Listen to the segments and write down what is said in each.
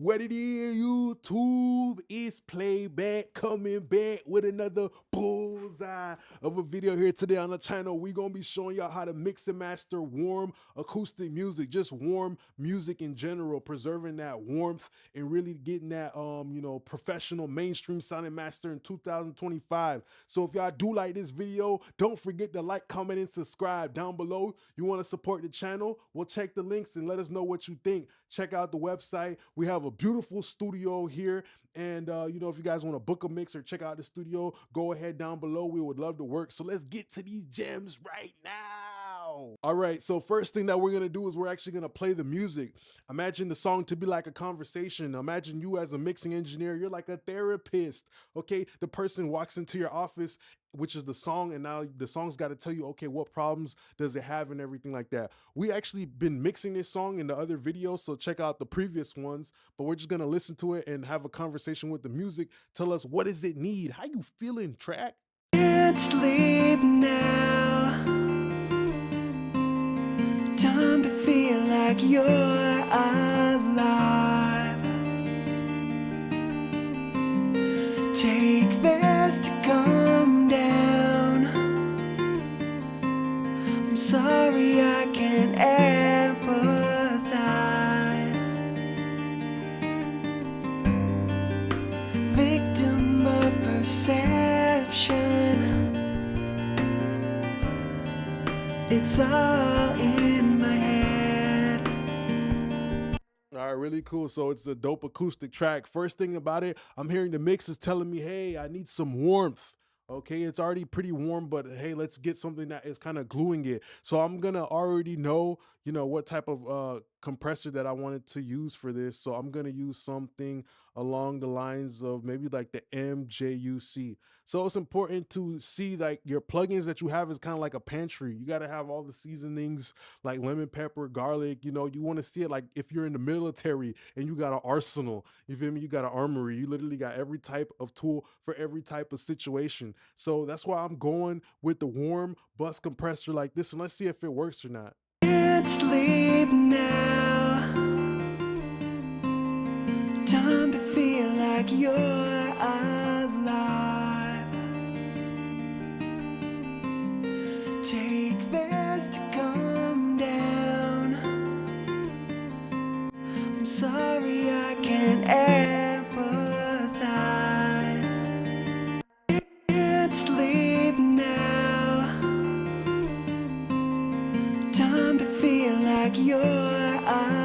What it is, YouTube? It's Playback coming back with another bullseye of a video here today on the channel. We're gonna be showing y'all how to mix and master warm acoustic music, just warm music in general, preserving that warmth and really getting that professional mainstream sounding master in 2025. So if y'all do like this video, don't forget to like, comment, and subscribe down below. You want to support the channel? Well, check the links and let us know what you think. Check out the website. We have a beautiful studio here. And, if you guys want to book a mix or check out the studio, go ahead down below. We would love to work. So let's get to these gems right now. All right. So first thing that we're going to do is we're actually going to play the music. Imagine the song to be like a conversation. Imagine you as a mixing engineer. You're like a therapist. Okay. The person walks into your office, which is the song, and now the song's got to tell you, okay, what problems does it have and everything like that. We actually been mixing this song in the other videos, so check out the previous ones, but we're just gonna listen to it and have a conversation with the music. Tell us, what does it need? How you feeling, track? Can't sleep now. Time to feel like you're alive. Take this to calm down. I'm sorry I can't empathize. Victim of perception. It's all in my head. All right, really cool. So it's a dope acoustic track. First thing about it, I'm hearing the mix is telling me, hey, I need some warmth. Okay, it's already pretty warm, but hey, let's get something that is kind of gluing it. So I'm gonna already know, what type of compressor that I wanted to use for this. So I'm gonna use something along the lines of maybe like the MJUC. So it's important to see like your plugins that you have is kind of like a pantry. You got to have all the seasonings like lemon pepper, garlic. You want to see it like if you're in the military and you got an arsenal. You feel me? You got an armory. You literally got every type of tool for every type of situation. So that's why I'm going with the warm bus compressor like this, and let's see if it works or not. Can't sleep now. Time to feel like you're alive. Take this to calm down. I'm sorry I can't empathize. Can't sleep now. Time to feel like you're alive.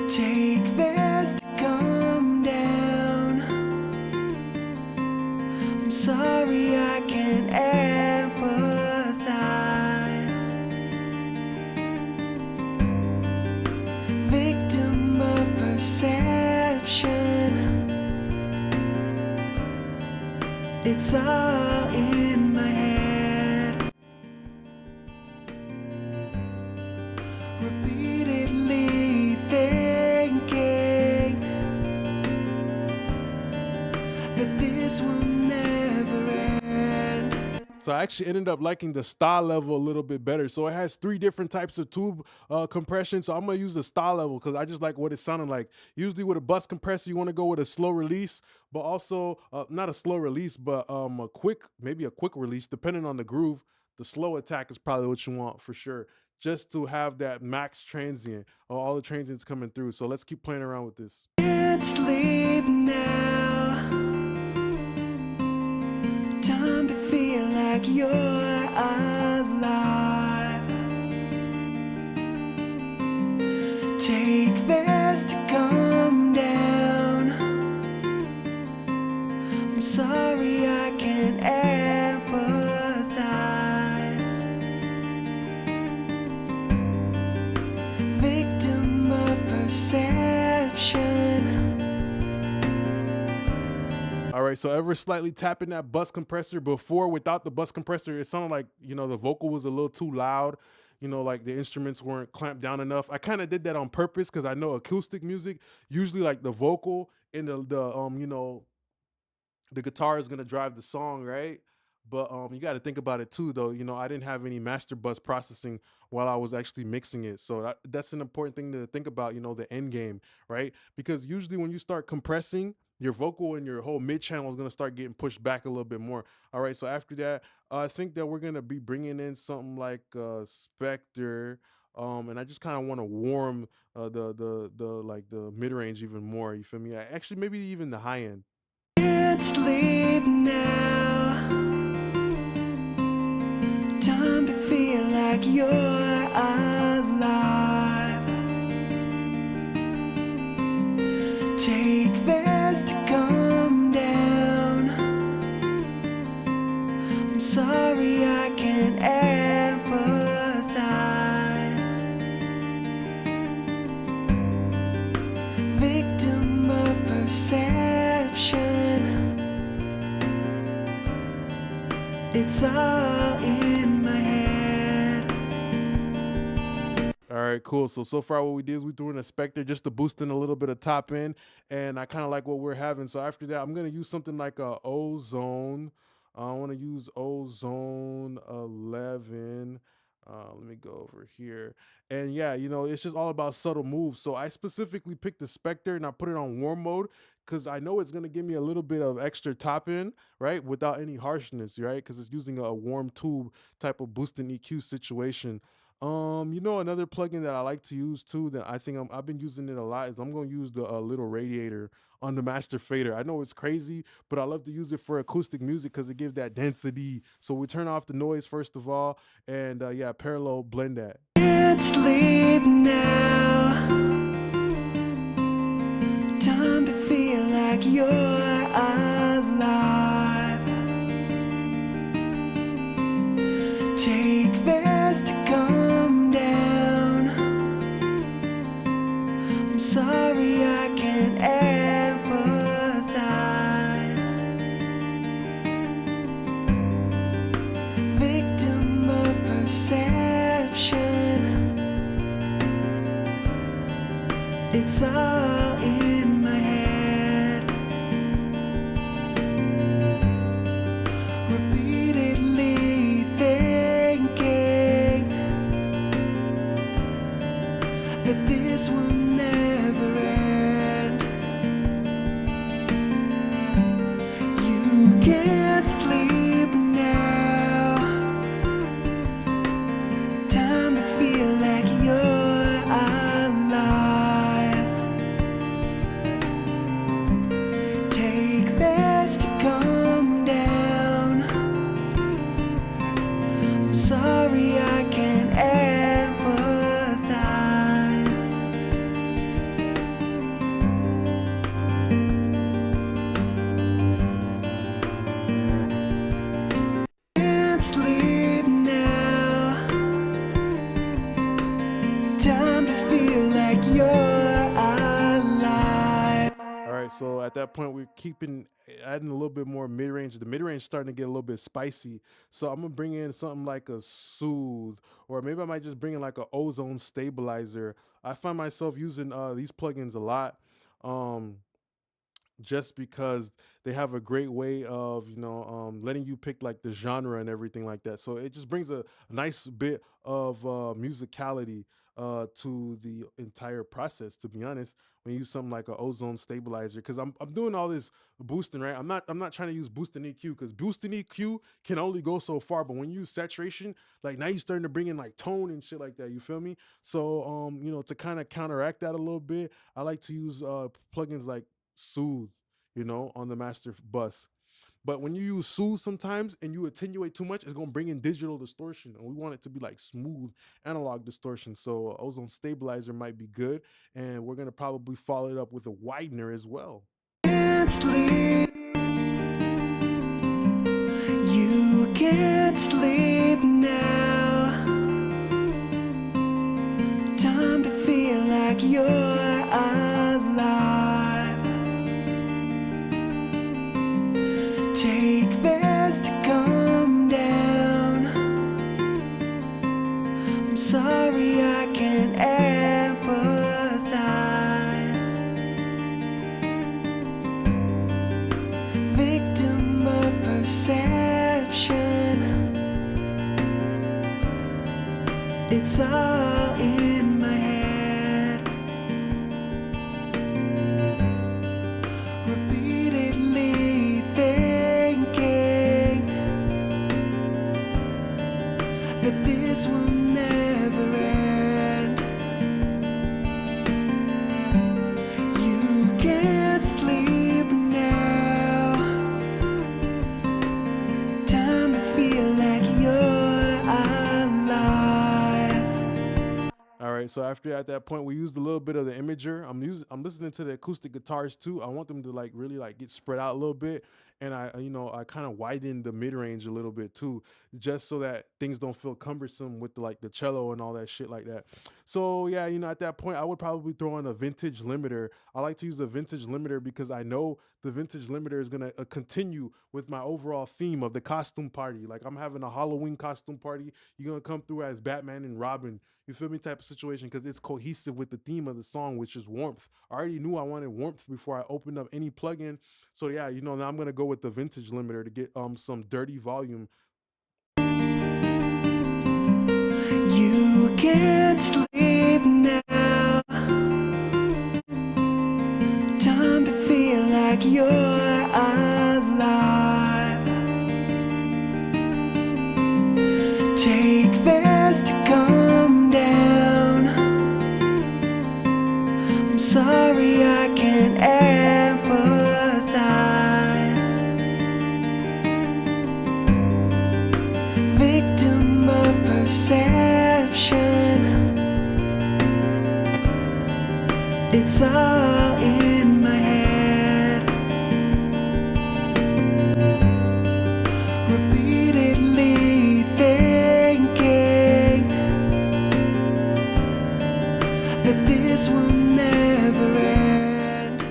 Take this to calm down. I'm sorry I can't empathize. Victim of perception. It's all in my head. Repeatedly thinking that this will never end. So I actually ended up liking the style level a little bit better. So it has 3 different types of tube compression. So I'm gonna use the style level because I just like what it sounded like. Usually with a bus compressor, you want to go with a slow release, but also not a slow release, but maybe a quick release, depending on the groove. The slow attack is probably what you want for sure, just to have that max transient or all the transients coming through. So let's keep playing around with this. Can't sleep now. Time to feel like you're alive. Take this to calm down. I'm sorry I can't empathize. Victim of perception. All right, so ever slightly tapping that bus compressor before without the bus compressor, it sounded like, the vocal was a little too loud. Like the instruments weren't clamped down enough. I kind of did that on purpose because I know acoustic music, usually like the vocal and the guitar is gonna drive the song, right? But you got to think about it too, though. You know, I didn't have any master bus processing while I was actually mixing it, so that's an important thing to think about. You know, the end game, right? Because usually when you start compressing, your vocal and your whole mid channel is gonna start getting pushed back a little bit more. All right, so after that, I think that we're gonna be bringing in something like Spectre. And I just kind of want to warm the like the mid range even more. You feel me? Actually, maybe even the high end. Can't sleep now. Time to feel like you're alive. Take this to calm down. I'm sorry I can't empathize. Victim of perception. It's all in my head. All right, cool. So far what we did is we threw in a Spectre just to boost in a little bit of top end, and I kind of like what we're having. So after that, I'm gonna use something like a Ozone. I want to use Ozone 11. Let me go over here, and yeah, you know, it's just all about subtle moves. So I specifically picked the Spectre and I put it on warm mode because I know it's gonna give me a little bit of extra top end, right, without any harshness, right? Because it's using a warm tube type of boosting EQ situation. You know, another plugin that I like to use too that I think I've been using it a lot is I'm going to use the little radiator on the master fader. I know it's crazy, but I love to use it for acoustic music because it gives that density. So we turn off the noise first of all, and yeah, parallel blend that. Can't sleep now. Time to feel like you're alive. Take this to calm down. I'm sorry I can't empathize. Victim of perception. It's all in my head. Repeatedly thinking that this will never end. You can't sleep now. Time to feel like you're alive. Take this to calm down. I'm sorry I can't empathize. Can't sleep now. Time to feel like you're alive. All right, so at that point we're adding a little bit more mid range. The mid range starting to get a little bit spicy, so I'm gonna bring in something like a Soothe, or maybe I might just bring in like a Ozone stabilizer. I find myself using these plugins a lot. Um, just because they have a great way of letting you pick like the genre and everything like that, so it just brings a nice bit of musicality to the entire process, to be honest, when you use something like an Ozone stabilizer. Because I'm doing all this boosting, right? I'm not trying to use boosting EQ because boosting EQ can only go so far, but when you use saturation, like now you're starting to bring in like tone and shit like that, you feel me? So to kind of counteract that a little bit, I like to use plugins like Soothe, on the master bus. But when you use Soothe sometimes and you attenuate too much, it's gonna bring in digital distortion, and we want it to be like smooth analog distortion. So Ozone stabilizer might be good, and we're gonna probably follow it up with a widener as well. Can't sleep. You can't sleep now. Time to feel like you're alive. Take this to calm down. I'm sorry I can't empathize. Victim of perception. It's all in my head, repeatedly thinking that this will never end. You can't sleep now. Time to feel like you're alive. All right, so after at that point we used a little bit of the imager. I'm listening to the acoustic guitars too. I want them to like really like get spread out a little bit, and I kind of widened the mid range a little bit too, just so that things don't feel cumbersome with the cello and all that shit like that. So yeah, at that point I would probably throw in a vintage limiter. I like to use a vintage limiter because I know the vintage limiter is gonna continue with my overall theme of the costume party. Like I'm having a Halloween costume party. You're gonna come through as Batman and Robin. You feel me? Type of situation, because it's cohesive with the theme of the song, which is warmth. I already knew I wanted warmth before I opened up any plugin. So yeah, now I'm gonna go with the vintage limiter to get some dirty volume. You can't sleep now. Time to feel like you're alive. Take this to calm down. I'm sorry I can't empathize. Victim of perception. It's all in my head, repeatedly thinking that this will never end.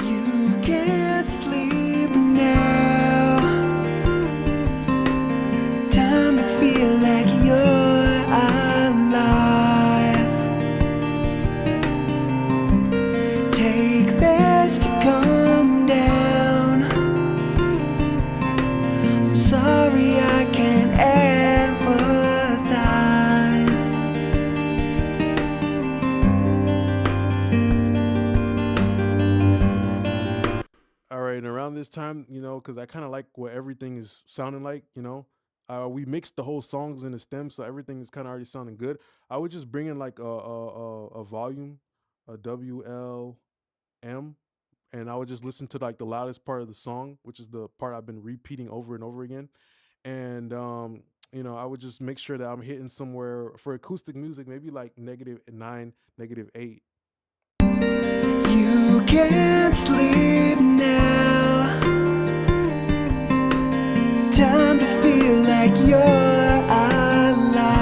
You can't sleep now. Time to feel like you're alive. Take this to calm down. I'm sorry I can't empathize. All right, and around this time, because I kind of like what everything is sounding like, we mixed the whole songs in the stem, so everything is kind of already sounding good. I would just bring in like a volume, a WLM, and I would just listen to like the loudest part of the song, which is the part I've been repeating over and over again. And I would just make sure that I'm hitting somewhere for acoustic music, maybe like -9, -8. You can't sleep now. Time to feel like you're alive.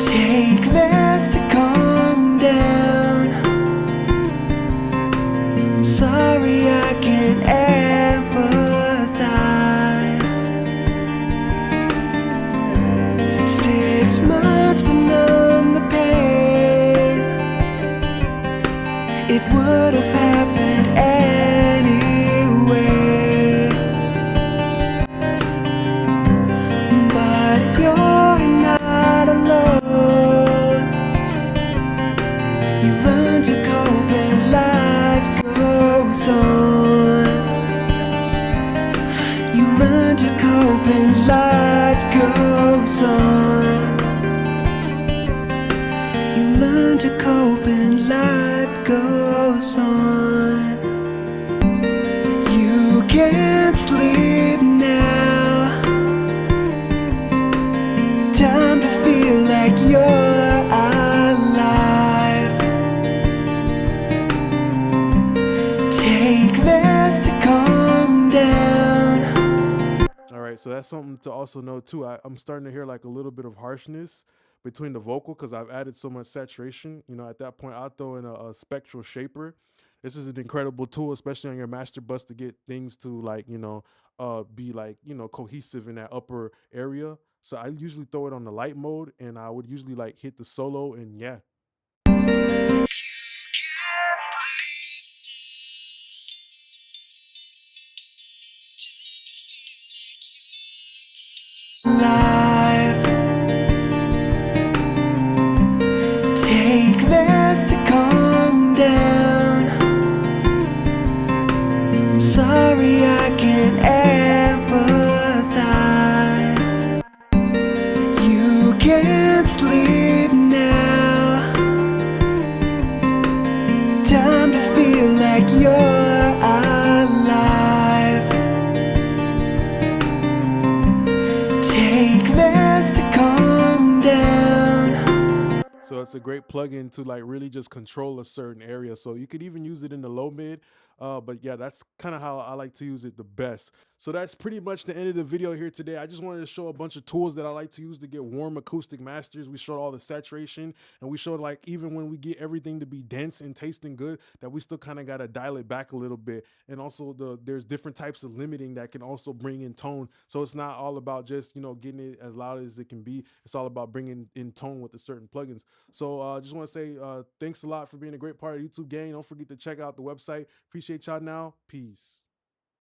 Take this to calm down. I'm sorry I can't empathize. 6 months to numb the pain. It would have happened anyway. But you're not alone. You learn to cope and life goes on. You learn to cope and life goes on. You learn to cope and life goes on. You can't sleep now. Time to feel like you're alive. Take this to calm down. All right, so that's something to also know too. I'm starting to hear like a little bit of harshness between the vocal because I've added so much saturation. At that point, I'll throw in a spectral shaper. This is an incredible tool, especially on your master bus, to get things to like be like cohesive in that upper area. So I usually throw it on the light mode, and I would usually like hit the solo, and yeah. life. Take this to calm down. I'm sorry I can't empathize. You can't sleep now. Time to feel like you're alive. Take this to calm down. So it's a great plugin to like really just control a certain area. So you could even use it in the low mid. But yeah, that's kind of how I like to use it the best. So that's pretty much the end of the video here today. I just wanted to show a bunch of tools that I like to use to get warm acoustic masters. We showed all the saturation, and we showed like even when we get everything to be dense and tasting good, that we still kind of got to dial it back a little bit. And also there's different types of limiting that can also bring in tone. So it's not all about just, getting it as loud as it can be. It's all about bringing in tone with the certain plugins. So just want to say thanks a lot for being a great part of the YouTube gang. Don't forget to check out the website. Appreciate y'all now. Peace.